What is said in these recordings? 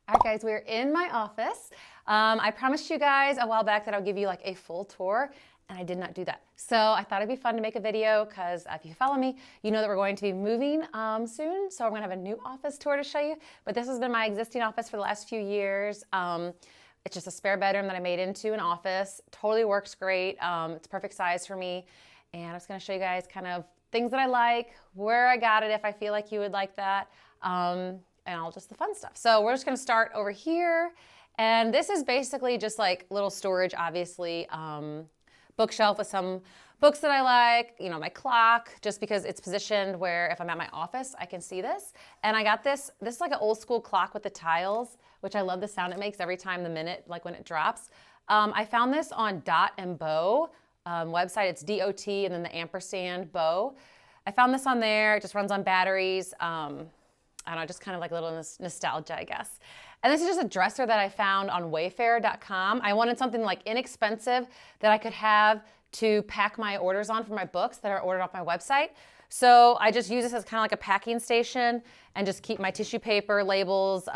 All right, guys, we're in my office. I promised you guys a while back that I would give you like a full tour, and I did not do that. So I thought it'd be fun to make a video because if you follow me, you know that we're going to be moving soon. So I'm gonna have a new office tour to show you. But this has been my existing office for the last few years. It's just a spare bedroom that I made into an office. Totally works great. It's perfect size for me. And I'm just gonna show you guys kind of things that I like, where I got it if I feel like you would like that. And all just the fun stuff. So we're just gonna start over here. And this is basically just like little storage, obviously, bookshelf with some books that I like, you know, my clock, just because it's positioned where if I'm at my office, I can see this. And I got this is like an old school clock with the tiles, which I love the sound it makes every time the minute, like when it drops. I found this on Dot and Bow website. It's DOT and then the ampersand Bow. I found this on there. It just runs on batteries. I don't know, just kind of like a little nostalgia, I guess. And this is just a dresser that I found on Wayfair.com. I wanted something like inexpensive that I could have to pack my orders on for my books that are ordered off my website. So I just use this as kind of like a packing station and just keep my tissue paper, labels,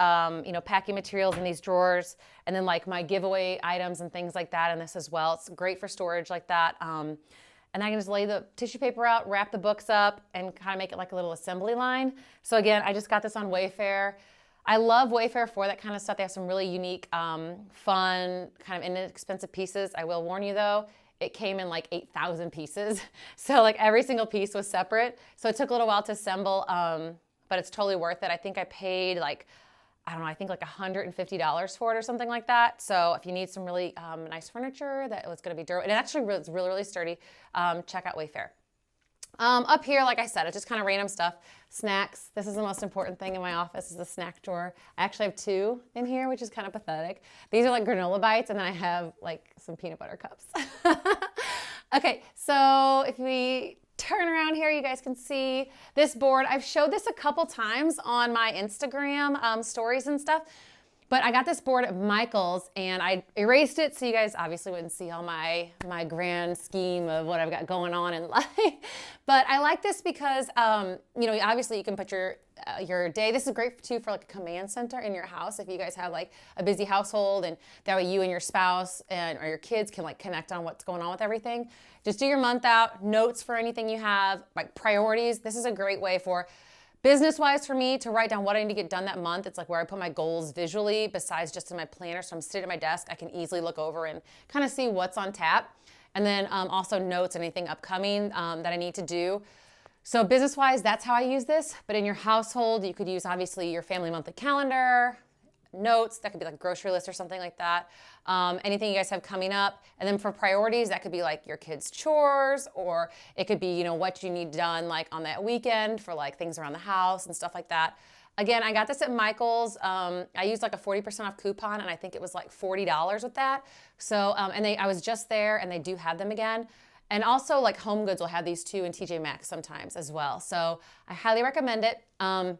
you know, packing materials in these drawers, and then like my giveaway items and things like that in this as well. It's great for storage like that. And I can just lay the tissue paper out, wrap the books up, and kind of make it like a little assembly line. So again, I just got this on Wayfair. I love Wayfair for that kind of stuff. They have some really unique, fun, kind of inexpensive pieces. I will warn you though, it came in like 8,000 pieces. So like every single piece was separate. So it took a little while to assemble, but it's totally worth it. I think I paid like, I don't know, I think like $150 for it or something like that. So if you need some really nice furniture that was going to be durable, and it actually is really, really sturdy, check out Wayfair. Up here, like I said, it's just kind of random stuff. Snacks. This is the most important thing in my office is the snack drawer. I actually have two in here, which is kind of pathetic. These are like granola bites, and then I have like some peanut butter cups. Okay, so if we turn around here, you guys can see this board. I've showed this a couple times on my Instagram stories and stuff, but I got this board at Michael's and I erased it so you guys obviously wouldn't see all my grand scheme of what I've got going on in life. But I like this because, you know, obviously you can put your day. This is great too for like a command center in your house if you guys have like a busy household, and that way you and your spouse or your kids can like connect on what's going on with everything. Just do your month out, notes for anything you have, like priorities. This is a great way for business-wise for me to write down what I need to get done that month. It's like where I put my goals visually besides just in my planner. So I'm sitting at my desk, I can easily look over and kind of see what's on tap. And then also notes, anything upcoming that I need to do. So business-wise, that's how I use this. But in your household, you could use obviously your family monthly calendar, notes, that could be like a grocery list or something like that. Anything you guys have coming up. And then for priorities, that could be like your kids' chores, or it could be, you know, what you need done like on that weekend for like things around the house and stuff like that. Again, I got this at Michael's. I used like a 40% off coupon, and I think it was like $40 with that. So, I was just there, and they do have them again. And also like Home Goods will have these too, and TJ Maxx sometimes as well. So I highly recommend it. And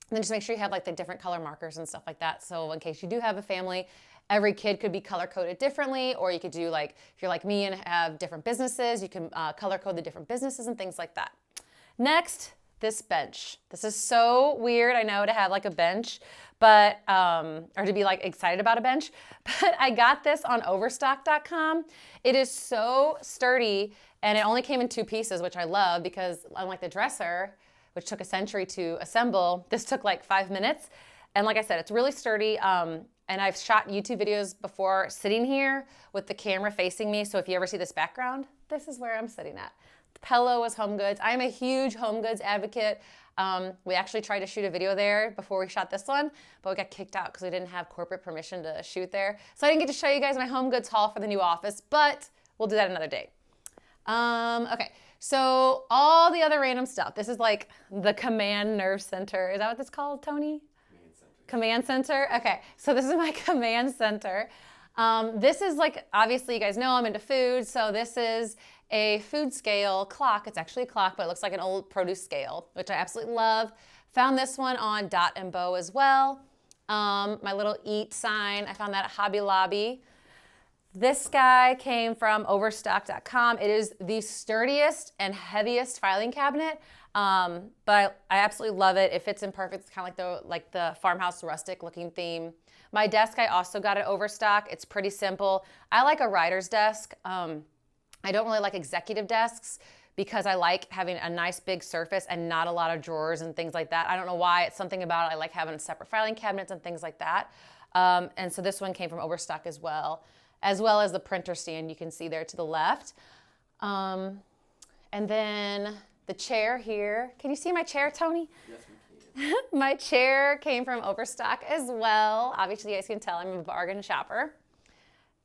then just make sure you have like the different color markers and stuff like that. So in case you do have a family, every kid could be color coded differently, or you could do like, if you're like me and have different businesses, you can color code the different businesses and things like that. Next, this bench. This is so weird, I know, to have like a bench, but, or to be like excited about a bench, but I got this on Overstock.com. It is so sturdy, and it only came in two pieces, which I love because unlike the dresser, which took a century to assemble, this took like 5 minutes. And like I said, it's really sturdy. And I've shot YouTube videos before sitting here with the camera facing me. So if you ever see this background, this is where I'm sitting at. The pillow was Home Goods. I'm a huge Home Goods advocate. We actually tried to shoot a video there before we shot this one, but we got kicked out because we didn't have corporate permission to shoot there. So I didn't get to show you guys my Home Goods haul for the new office, but we'll do that another day. Okay, so all the other random stuff. This is like the command nerve center. Is that what it's called, Tony? Command center. Okay, so this is my command center. This is like, obviously you guys know I'm into food, so this is a food scale clock. It's actually a clock, but it looks like an old produce scale, which I absolutely love. Found this one on Dot and Bow as well. My little eat sign, I found that at Hobby Lobby. This guy came from Overstock.com. It is the sturdiest and heaviest filing cabinet But I absolutely love it. It fits in perfect. It's kind of like the farmhouse rustic looking theme. My desk, I also got at Overstock. It's pretty simple. I like a writer's desk. I don't really like executive desks because I like having a nice big surface and not a lot of drawers and things like that. I don't know why. It's something about it. I like having separate filing cabinets and things like that. And so this one came from Overstock as well as the printer stand you can see there to the left. And then the chair here. Can you see my chair, Tony? Yes, we can. My chair came from Overstock as well. Obviously, you guys can tell I'm a bargain shopper.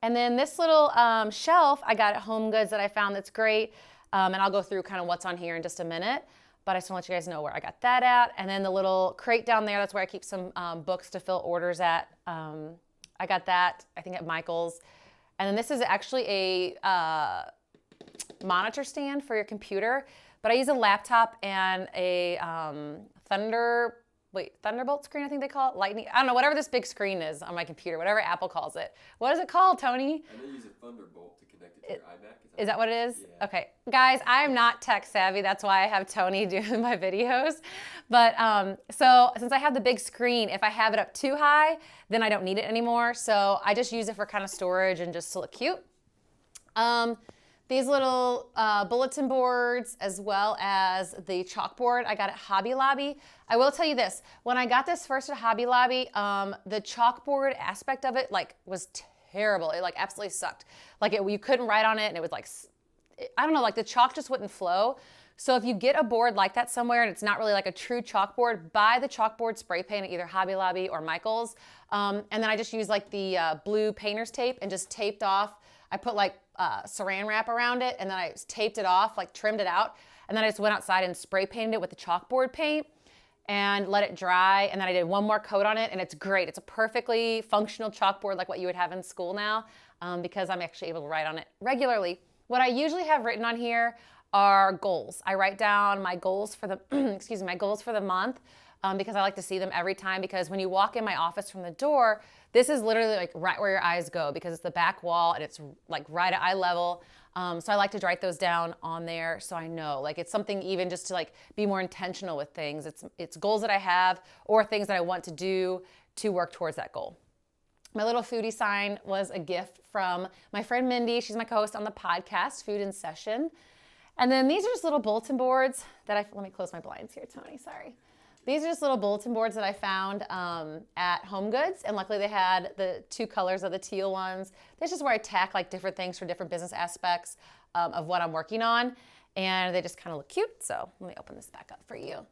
And then this little shelf I got at Home Goods that I found that's great. And I'll go through kind of what's on here in just a minute. But I just want to let you guys know where I got that at. And then the little crate down there, that's where I keep some books to fill orders at. I got that, I think, at Michael's. And then this is actually a monitor stand for your computer. But I use a laptop and a Thunderbolt screen, I think they call it, lightning. I don't know, whatever this big screen is on my computer, whatever Apple calls it. What is it called, Tony? And they use a Thunderbolt to connect it to your iMac. Is that what it is? Yeah. Okay, guys, I am not tech savvy. That's why I have Tony doing my videos. But so since I have the big screen, if I have it up too high, then I don't need it anymore. So I just use it for kind of storage and just to look cute. These little bulletin boards, as well as the chalkboard I got at Hobby Lobby. I will tell you this, when I got this first at Hobby Lobby, the chalkboard aspect of it was terrible. It absolutely sucked. You couldn't write on it, and it was I don't know, the chalk just wouldn't flow. So if you get a board like that somewhere and it's not really a true chalkboard, buy the chalkboard spray paint at either Hobby Lobby or Michael's. And then I just used the blue painter's tape and just taped off. I put saran wrap around it, and then I taped it off, trimmed it out, and then I just went outside and spray painted it with the chalkboard paint and let it dry, and then I did one more coat on it, and it's great. It's a perfectly functional chalkboard like what you would have in school now, because I'm actually able to write on it regularly. What I usually have written on here are goals. I write down my goals for the my goals for the month, because I like to see them every time, because when you walk in my office from the door, this is literally right where your eyes go, because it's the back wall and it's right at eye level. So I like to write those down on there so I know. It's something even just to be more intentional with things. It's goals that I have or things that I want to do to work towards that goal. My little foodie sign was a gift from my friend Mindy. She's my co-host on the podcast, Food in Session. And then these are just little bulletin boards that let me close my blinds here, Tony, sorry. These are just little bulletin boards that I found at Home Goods, and luckily they had the two colors of the teal ones. This is where I tack different things for different business aspects of what I'm working on, and they just kind of look cute. So let me open this back up for you.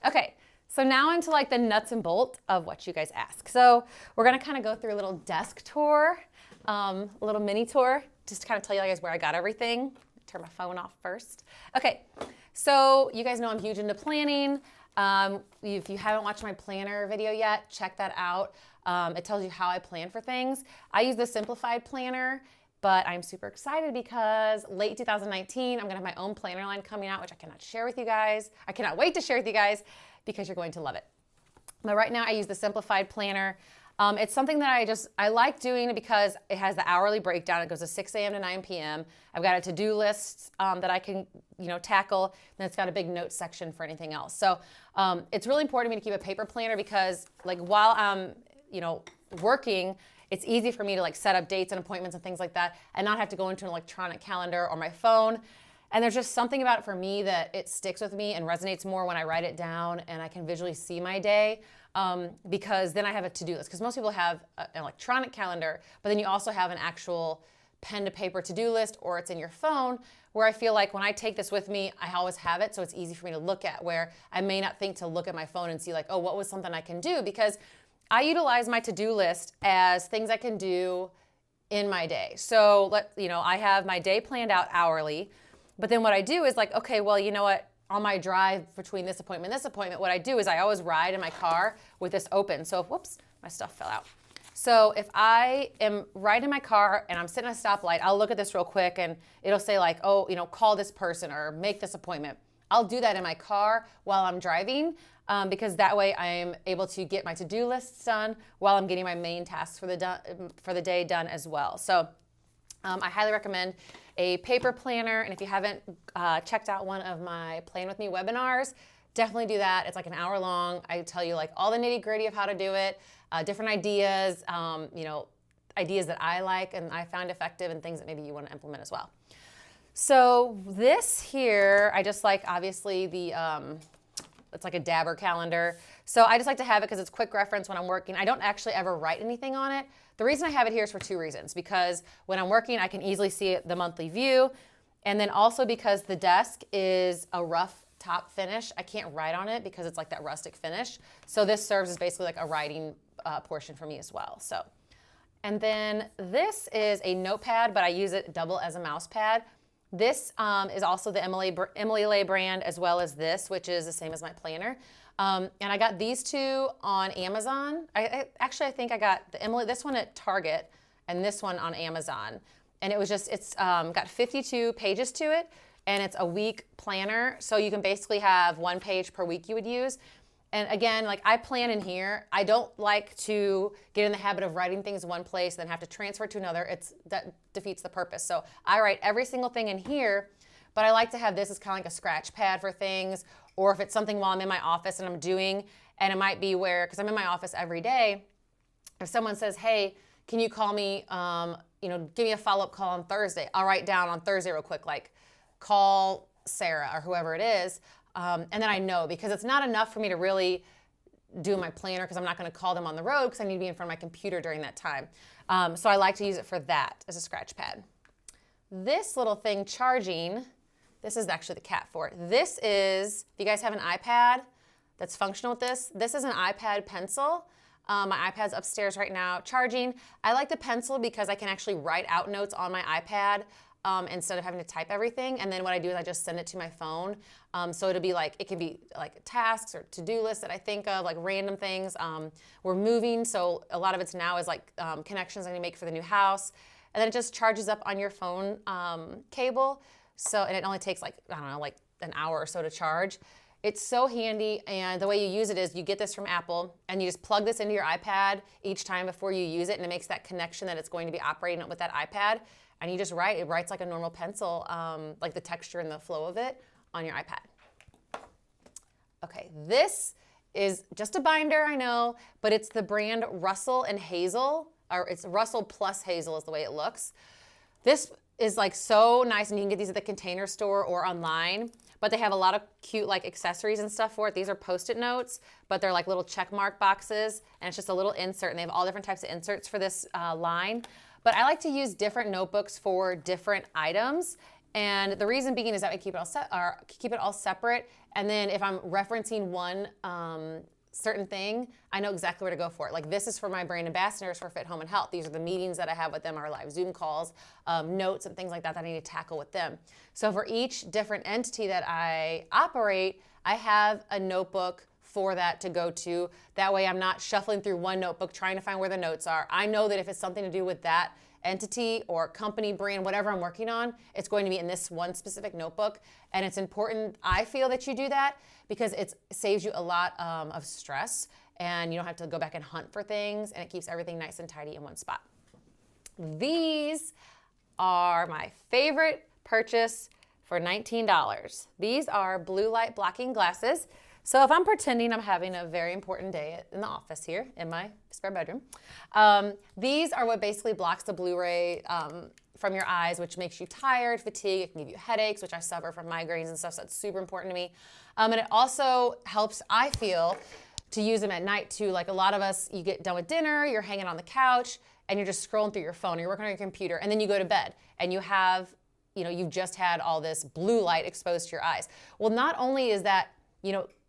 Okay, so now into the nuts and bolts of what you guys ask. So we're gonna kind of go through a little desk tour, a little mini tour, just to kind of tell you guys where I got everything. Turn my phone off first. Okay, so you guys know I'm huge into planning. If you haven't watched my planner video yet, check that out. It tells you how I plan for things. I use the simplified planner, but I'm super excited because late 2019, I'm gonna have my own planner line coming out, which I cannot share with you guys. I cannot wait to share with you guys because you're going to love it. But right now I use the simplified planner. It's something that I like doing because it has the hourly breakdown. It goes to 6 a.m. to 9 p.m. I've got a to-do list that I can, tackle. Then it's got a big notes section for anything else. So it's really important to me to keep a paper planner because while I'm, working, it's easy for me to set up dates and appointments and things like that and not have to go into an electronic calendar or my phone. And there's just something about it for me that it sticks with me and resonates more when I write it down and I can visually see my day. Because then I have a to-do list. Because most people have an electronic calendar, but then you also have an actual pen to paper to-do list, or it's in your phone, where I feel like when I take this with me, I always have it, so it's easy for me to look at, where I may not think to look at my phone and see oh, what was something I can do? Because I utilize my to-do list as things I can do in my day. So I have my day planned out hourly, but then what I do is okay, well, you know what? On my drive between this appointment and this appointment, what I do is I always ride in my car with this open. So, whoops, my stuff fell out. So if I am riding in my car and I'm sitting at a stoplight, I'll look at this real quick and it'll say oh, call this person or make this appointment. I'll do that in my car while I'm driving because that way I'm able to get my to-do lists done while I'm getting my main tasks for the day done as well. So I highly recommend a paper planner, and if you haven't checked out one of my Plan With Me webinars, definitely do that. It's like an hour long. I tell you like all the nitty gritty of how to do it, different ideas, ideas that I like and I found effective and things that maybe you want to implement as well. So this here, I just like obviously the, it's like a dabber calendar. So I just like to have it because it's quick reference when I'm working. I don't actually ever write anything on it. The reason I have it here is for two reasons. Because when I'm working, I can easily see the monthly view. And then also because the desk is a rough top finish. I can't write on it because it's like that rustic finish. So this serves as basically like a writing portion for me as well. So, and then this is a notepad, but I use it double as a mouse pad. This is also the Emily Lay brand, as well as this, which is the same as my planner. And I got these two on Amazon. I think I got this one at Target and this one on Amazon. And it was just, it's got 52 pages to it, and it's a week planner. So you can basically have one page per week you would use. And again, like I plan in here. I don't like to get in the habit of writing things in one place and then have to transfer to another. That defeats the purpose. So I write every single thing in here, but I like to have this as kind of like a scratch pad for things, or if it's something while I'm in my office and I'm doing, and it might be where, because I'm in my office every day, if someone says, hey, can you call me, give me a follow-up call on Thursday, I'll write down on Thursday real quick, like call Sarah or whoever it is. And then I know, because it's not enough for me to really do my planner because I'm not going to call them on the road because I need to be in front of my computer during that time. So I like to use it for that as a scratch pad. This little thing charging, this is actually the cat for it. This is, if you guys have an iPad that's functional with this is an iPad pencil. My iPad's upstairs right now charging. I like the pencil because I can actually write out notes on my iPad instead of having to type everything. And then what I do is I just send it to my phone. So it'll be like, it can be like tasks or to-do lists that I think of, like random things. We're moving, so a lot of it's now is like connections I need to make for the new house. And then it just charges up on your phone cable. So, and it only takes like, I don't know, like an hour or so to charge. It's so handy, and the way you use it is you get this from Apple and you just plug this into your iPad each time before you use it, and it makes that connection that it's going to be operating with that iPad, and you just write. It writes like a normal pencil, like the texture and the flow of it on your iPad. Okay, this is just a binder, I know, but it's the brand Russell and Hazel, or it's Russell plus Hazel is the way it looks. This is like so nice, and you can get these at the Container Store or online. But they have a lot of cute like accessories and stuff for it. These are Post-it notes, but they're like little check mark boxes, and it's just a little insert, and they have all different types of inserts for this line. But I like to use different notebooks for different items, and the reason being is that I keep it all separate, and then if I'm referencing one certain thing, I know exactly where to go for it. Like this is for my brand ambassadors for Fit Home and Health. These are the meetings that I have with them, our live Zoom calls, notes and things like that that I need to tackle with them. So for each different entity that I operate, I have a notebook for that to go to. That way I'm not shuffling through one notebook trying to find where the notes are. I know that if it's something to do with that entity or company, brand, whatever I'm working on, it's going to be in this one specific notebook. And it's important, I feel, that you do that because it saves you a lot of stress, and you don't have to go back and hunt for things, and it keeps everything nice and tidy in one spot. These are my favorite purchase for $19. These are blue light blocking glasses. So if I'm pretending I'm having a very important day in the office here in my spare bedroom, these are what basically blocks the blue ray from your eyes, which makes you tired, fatigued. It can give you headaches, which I suffer from migraines and stuff, so that's super important to me. And it also helps, I feel, to use them at night too. Like a lot of us, you get done with dinner, you're hanging on the couch, and you're just scrolling through your phone, or you're working on your computer, and then you go to bed, and you have, you've just had all this blue light exposed to your eyes. Well, not only is that,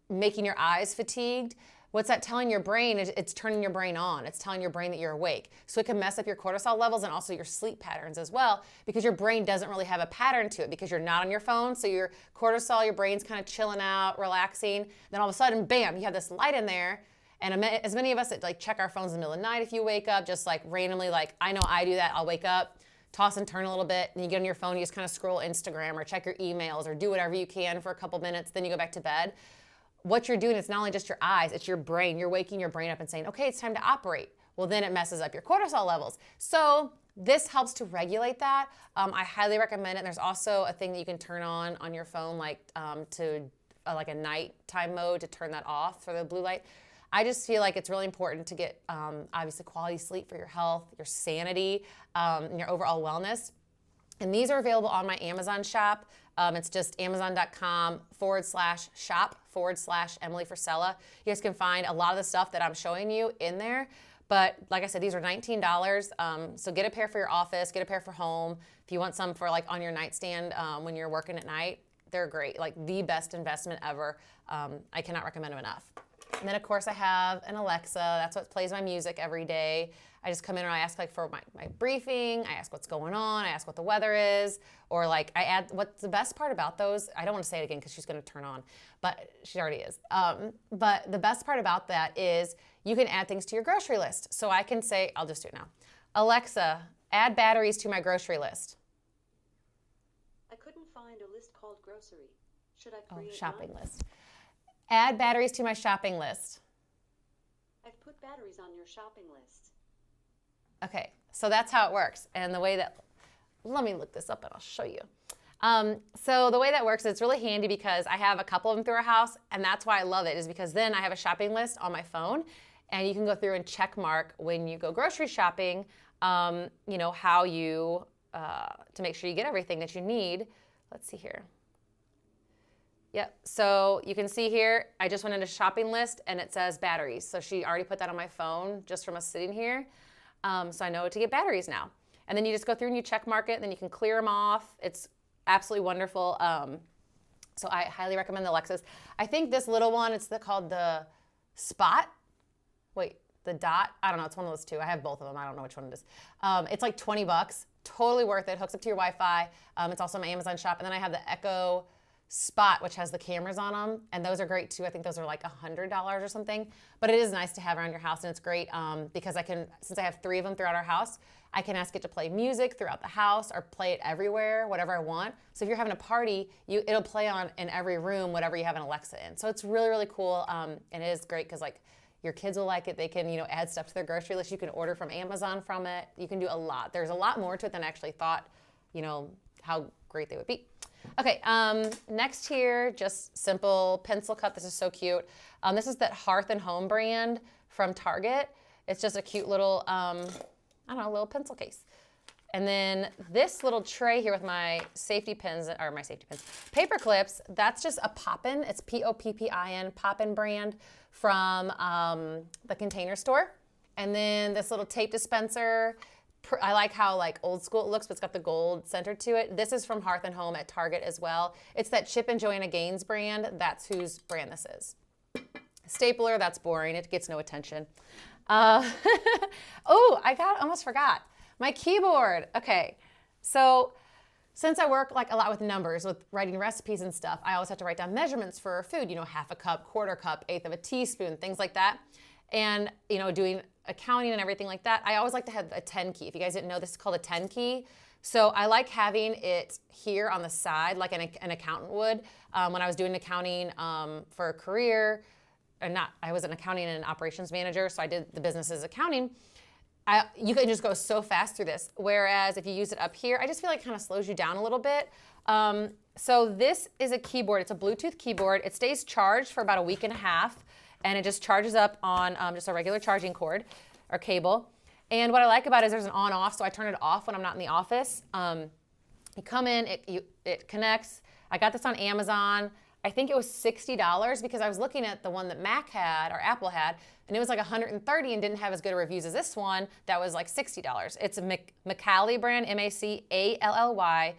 making your eyes fatigued, what's that telling your brain? It's turning your brain on. It's telling your brain that you're awake. So it can mess up your cortisol levels and also your sleep patterns as well, because your brain doesn't really have a pattern to it because you're not on your phone. So your cortisol, your brain's kind of chilling out, relaxing. Then all of a sudden, bam, you have this light in there. And as many of us that like check our phones in the middle of the night, if you wake up, just like randomly, like I know I do that. I'll wake up, toss and turn a little bit, and you get on your phone, you just kind of scroll Instagram or check your emails or do whatever you can for a couple minutes, then you go back to bed. What you're doing is not only just your eyes, it's your brain. You're waking your brain up and saying, okay, it's time to operate. well, then it messes up your cortisol levels. So this helps to regulate that. I highly recommend it. And there's also a thing that you can turn on your phone, like like a nighttime mode to turn that off for the blue light. I just feel like it's really important to get obviously quality sleep for your health, your sanity, and your overall wellness. And these are available on my Amazon shop. It's just amazon.com/shop/Emily Frisella. You guys can find a lot of the stuff that I'm showing you in there. But like I said, these are $19. So get a pair for your office, get a pair for home. If you want some for like on your nightstand when you're working at night, they're great. Like the best investment ever. I cannot recommend them enough. And then of course I have an Alexa. That's what plays my music every day. I just come in and I ask like for my briefing. I ask what's going on. I ask what the weather is. Or like I add, what's the best part about those? I don't want to say it again because she's going to turn on, but she already is. But the best part about that is you can add things to your grocery list. So I can say, I'll just do it now. Alexa, add batteries to my grocery list. I couldn't find a list called grocery. Should I create shopping one? list. Add batteries to my shopping list. I've put batteries on your shopping list. Okay, so that's how it works. And the way that, let me look this up and I'll show you. So the way that works, it's really handy because I have a couple of them through our house, and that's why I love it, is because then I have a shopping list on my phone, and you can go through and check mark when you go grocery shopping, you know, how you, to make sure you get everything that you need. Let's see here. Yep, so you can see here, I just went into shopping list and it says batteries. So she already put that on my phone just from us sitting here. So I know to get batteries now. And then you just go through and you check mark it, and then you can clear them off. It's absolutely wonderful. So I highly recommend the Alexas. I think this little one, it's called the Spot. Wait, the Dot? I don't know, it's one of those two. I have both of them, I don't know which one it is. It's like 20 bucks, totally worth it, hooks up to your Wi-Fi. It's also my Amazon shop. And then I have the Echo Spot, which has the cameras on them, and those are great too. I think those are like $100 or something, but it is nice to have around your house, and it's great because I can, since I have 3 of them throughout our house, I can ask it to play music throughout the house or play it everywhere, whatever I want. So if you're having a party, it'll play on in every room, whatever you have an Alexa in. So it's really, really cool, and it is great because like your kids will like it. They can, you know, add stuff to their grocery list. You can order from Amazon from it. You can do a lot. There's a lot more to it than I actually thought, you know, how great they would be. Okay, next here, just simple pencil cup. This is so cute. This is that Hearth and Home brand from Target. It's just a cute little, I don't know, little pencil case. And then this little tray here with my safety pins, or my safety pins, paper clips, that's just a Poppin. It's Poppin, Poppin brand from the Container Store. And then this little tape dispenser. I like how like old school it looks, but it's got the gold center to it. This is from Hearth and Home at Target as well. It's that Chip and Joanna Gaines brand. That's whose brand this is. Stapler, that's boring. It gets no attention. Oh, almost forgot. My keyboard. Okay, so since I work like a lot with numbers, with writing recipes and stuff, I always have to write down measurements for food, you know, half a cup, quarter cup, eighth of a teaspoon, things like that. And, you know, doing accounting and everything like that, I always like to have a 10 key. If you guys didn't know, this is called a 10 key. So I like having it here on the side, like an accountant would. When I was doing accounting for a career, I was an accounting and operations manager, so I did the business's accounting. You can just go so fast through this. Whereas if you use it up here, I just feel like it kind of slows you down a little bit. So this is a keyboard. It's a Bluetooth keyboard. It stays charged for about a week and a half. And it just charges up on just a regular charging cord or cable. And what I like about it is there's an on-off, so I turn it off when I'm not in the office. You come in, it connects. I got this on Amazon. I think it was $60 because I was looking at the one that Mac had or Apple had, and it was like $130 and didn't have as good a reviews as this one that was like $60. It's a Macally brand, M-A-C-A-L-L-Y.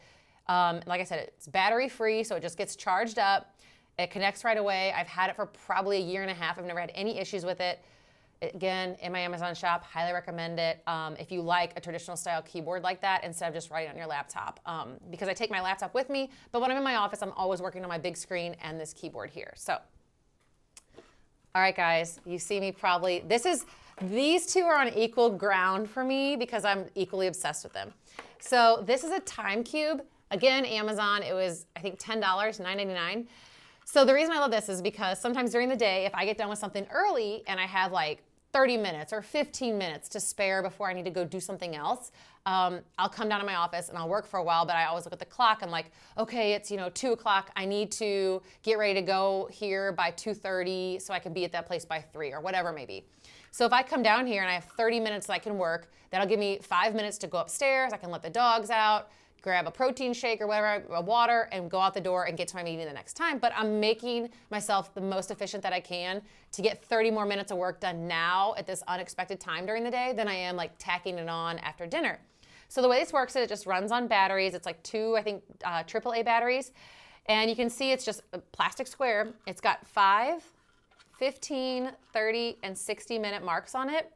Like I said, it's battery free, so it just gets charged up. It connects right away. I've had it for probably a year and a half. I've never had any issues with it. Again, in my Amazon shop, highly recommend it if you like a traditional style keyboard like that instead of just writing on your laptop. Because I take my laptop with me, but when I'm in my office, I'm always working on my big screen and this keyboard here. So, all right, guys, you see me probably, these two are on equal ground for me because I'm equally obsessed with them. So this is a time cube. Again, Amazon, it was, I think, $10, $9.99. So the reason I love this is because sometimes during the day, if I get done with something early and I have like 30 minutes or 15 minutes to spare before I need to go do something else, I'll come down to my office and I'll work for a while, but I always look at the clock. I'm like, okay, it's 2 o'clock. I need to get ready to go here by 2:30 so I can be at that place by 3 or whatever it may be. So if I come down here and I have 30 minutes that I can work, that'll give me 5 minutes to go upstairs. I can let the dogs out, grab a protein shake or whatever, a water, and go out the door and get to my meeting the next time. But I'm making myself the most efficient that I can to get 30 more minutes of work done now at this unexpected time during the day than I am like tacking it on after dinner. So the way this works is it just runs on batteries. It's like 2, I think, AAA batteries. And you can see it's just a plastic square. It's got 5, 15, 30, and 60-minute marks on it.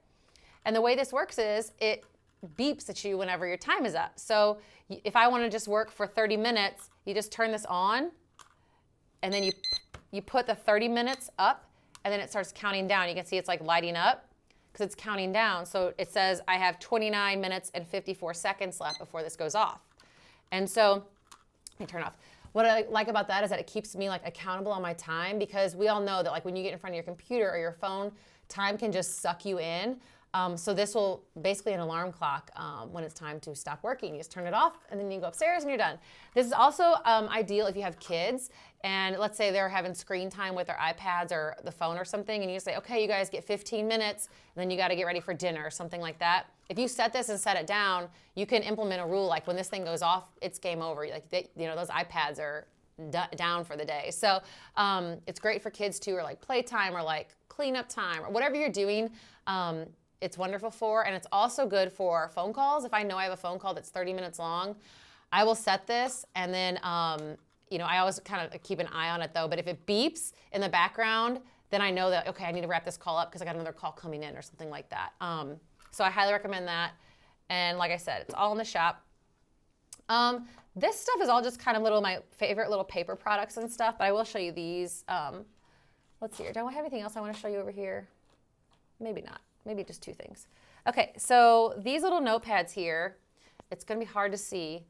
And the way this works is it beeps at you whenever your time is up. So if I want to just work for 30 minutes, you just turn this on, and then you put the 30 minutes up, and then it starts counting down. You can see it's like lighting up because it's counting down. So it says I have 29 minutes and 54 seconds left before this goes off. And so let me turn it off. What I like about that is that it keeps me like accountable on my time, because we all know that like when you get in front of your computer or your phone, time can just suck you in. So this will basically an alarm clock when it's time to stop working. You just turn it off and then you go upstairs and you're done. This is also ideal if you have kids and let's say they're having screen time with their iPads or the phone or something, and you say, okay, you guys get 15 minutes and then you got to get ready for dinner or something like that. If you set this and set it down, you can implement a rule like when this thing goes off, it's game over. Like those iPads are down for the day. So it's great for kids too, or like playtime or like cleanup time or whatever you're doing. It's wonderful for, and it's also good for phone calls. If I know I have a phone call that's 30 minutes long, I will set this, and then, I always kind of keep an eye on it though, but if it beeps in the background, then I know that, okay, I need to wrap this call up because I got another call coming in or something like that. So I highly recommend that. And like I said, it's all in the shop. This stuff is all just kind of my favorite little paper products and stuff, but I will show you these. Let's see here. Do I have anything else I want to show you over here? Maybe not. Maybe just 2 things. Okay, so these little notepads here, it's going to be hard to see,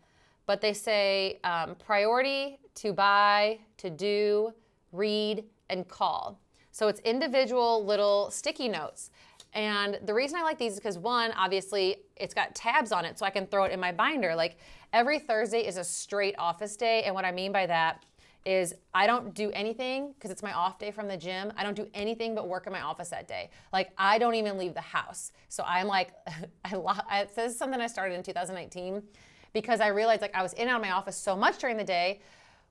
but they say priority, to buy, to do, read, and call. So it's individual little sticky notes. And the reason I like these is because, one, obviously, it's got tabs on it, so I can throw it in my binder. Like every Thursday is a straight office day, and what I mean by that is I don't do anything because it's my off day from the gym. I don't do anything but work in my office that day. Like I don't even leave the house. So I'm like, this is something I started in 2019 because I realized like I was in and out of my office so much during the day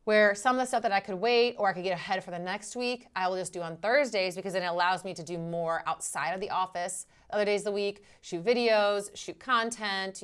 where some of the stuff that I could wait or I could get ahead for the next week, I will just do on Thursdays because then it allows me to do more outside of the office other days of the week, shoot videos, shoot content,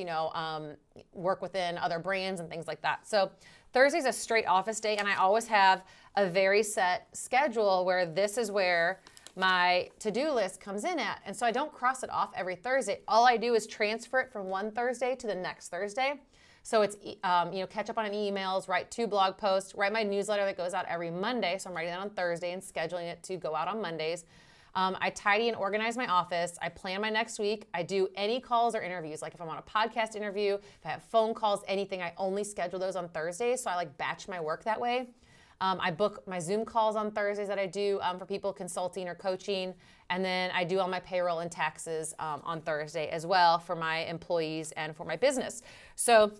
work within other brands and things like that. So Thursday's a straight office day, and I always have a very set schedule where this is where my to-do list comes in at. And so I don't cross it off every Thursday. All I do is transfer it from one Thursday to the next Thursday. So it's, catch up on any emails, write 2 blog posts, write my newsletter that goes out every Monday. So I'm writing that on Thursday and scheduling it to go out on Mondays. I tidy and organize my office. I plan my next week. I do any calls or interviews. Like if I'm on a podcast interview, if I have phone calls, anything, I only schedule those on Thursdays. So I like batch my work that way. I book my Zoom calls on Thursdays that I do for people consulting or coaching. And then I do all my payroll and taxes on Thursday as well for my employees and for my business. So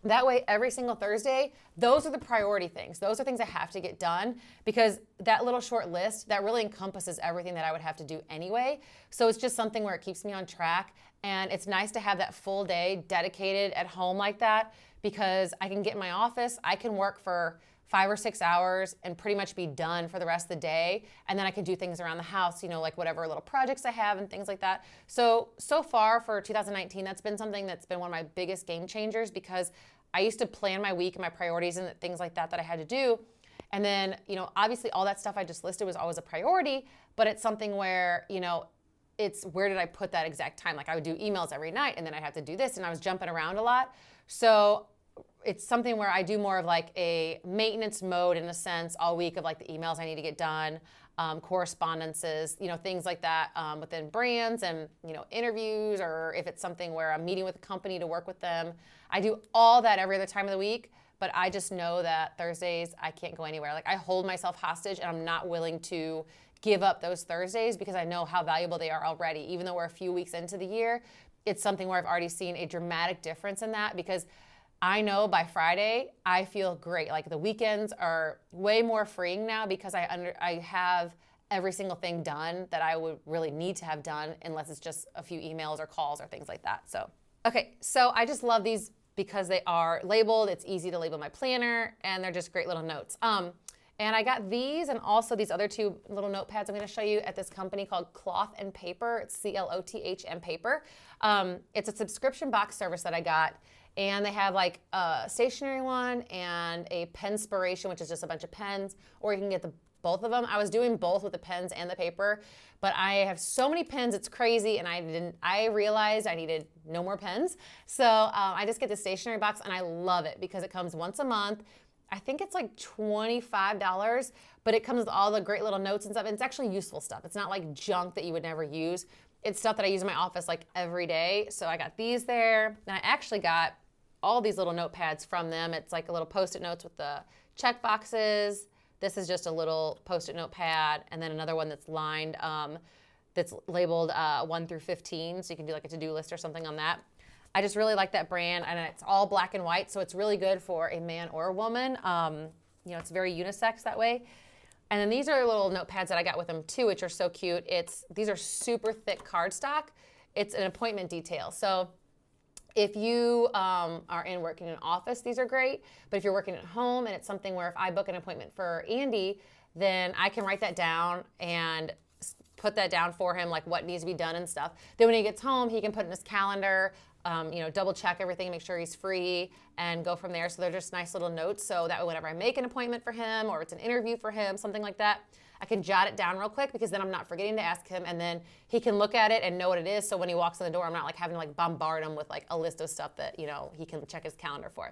that way, every single Thursday, those are the priority things. Those are things that have to get done because that little short list, that really encompasses everything that I would have to do anyway. So it's just something where it keeps me on track. And it's nice to have that full day dedicated at home like that because I can get in my office, I can work for 5 or 6 hours and pretty much be done for the rest of the day. And then I can do things around the house, like whatever little projects I have and things like that. So far for 2019, that's been something that's been one of my biggest game changers because I used to plan my week and my priorities and things like that I had to do. And then, obviously all that stuff I just listed was always a priority, but it's something where, it's where did I put that exact time? Like I would do emails every night and then I'd have to do this and I was jumping around a lot. So it's something where I do more of like a maintenance mode in a sense all week of like the emails I need to get done, correspondences, things like that within brands and, interviews, or if it's something where I'm meeting with a company to work with them. I do all that every other time of the week, but I just know that Thursdays I can't go anywhere. Like I hold myself hostage and I'm not willing to give up those Thursdays because I know how valuable they are already. Even though we're a few weeks into the year, it's something where I've already seen a dramatic difference in that because I know by Friday, I feel great. Like the weekends are way more freeing now because I have every single thing done that I would really need to have done unless it's just a few emails or calls or things like that. So, okay, so I just love these because they are labeled. It's easy to label my planner and they're just great little notes. And I got these and also these other two little notepads I'm going to show you at this company called Cloth and Paper. It's CLOTH and Paper. It's a subscription box service that I got. And they have like a stationery one and a Penspiration, which is just a bunch of pens, or you can get both of them. I was doing both with the pens and the paper, but I have so many pens, it's crazy, and I realized I needed no more pens. So I just get the stationery box and I love it because it comes once a month. I think it's like $25, but it comes with all the great little notes and stuff. And it's actually useful stuff. It's not like junk that you would never use. It's stuff that I use in my office like every day. So I got these there. And I actually got all these little notepads from them. It's like a little Post-it notes with the check boxes. This is just a little Post-it notepad. And then another one that's lined, that's labeled 1 through 15. So you can do like a to-do list or something on that. I just really like that brand, and it's all black and white, so it's really good for a man or a woman. You know, it's very unisex that way. And then these are little notepads that I got with them too, which are so cute. These are super thick cardstock. It's an appointment detail. So if you are working in an office, these are great. But if you're working at home and it's something where if I book an appointment for Andy, then I can write that down and put that down for him, like what needs to be done and stuff. Then when he gets home, he can put it in his calendar, you know, double check everything, make sure he's free, and go from there. So they're just nice little notes. So that way, whenever I make an appointment for him or it's an interview for him, something like that, I can jot it down real quick because then I'm not forgetting to ask him, and then he can look at it and know what it is. So when he walks in the door, I'm not like having to like bombard him with like a list of stuff that, you know, he can check his calendar for.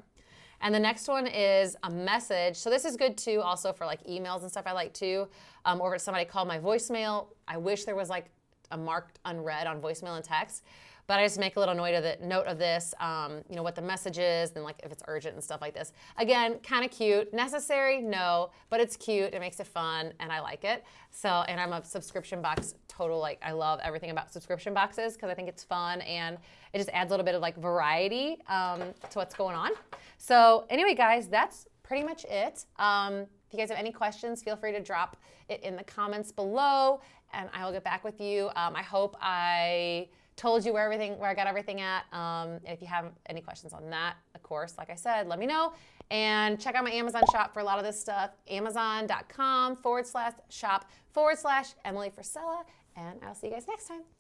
And the next one is a message. So this is good too, also for like emails and stuff I like too. Or if somebody called my voicemail, I wish there was like a marked unread on voicemail and text. But I just make a little note of this, you know, what the message is, and like if it's urgent and stuff like this. Again, kind of cute. Necessary? No, but it's cute. It makes it fun, and I like it. So, and I'm a subscription box total, like I love everything about subscription boxes because I think it's fun and it just adds a little bit of like variety to what's going on. So anyway, guys, that's pretty much it. If you guys have any questions, feel free to drop it in the comments below, and I will get back with you. I hope I told you where I got everything at. If you have any questions on that, of course, like I said, let me know. And check out my Amazon shop for a lot of this stuff. Amazon.com/shop/Emily Frisella. And I'll see you guys next time.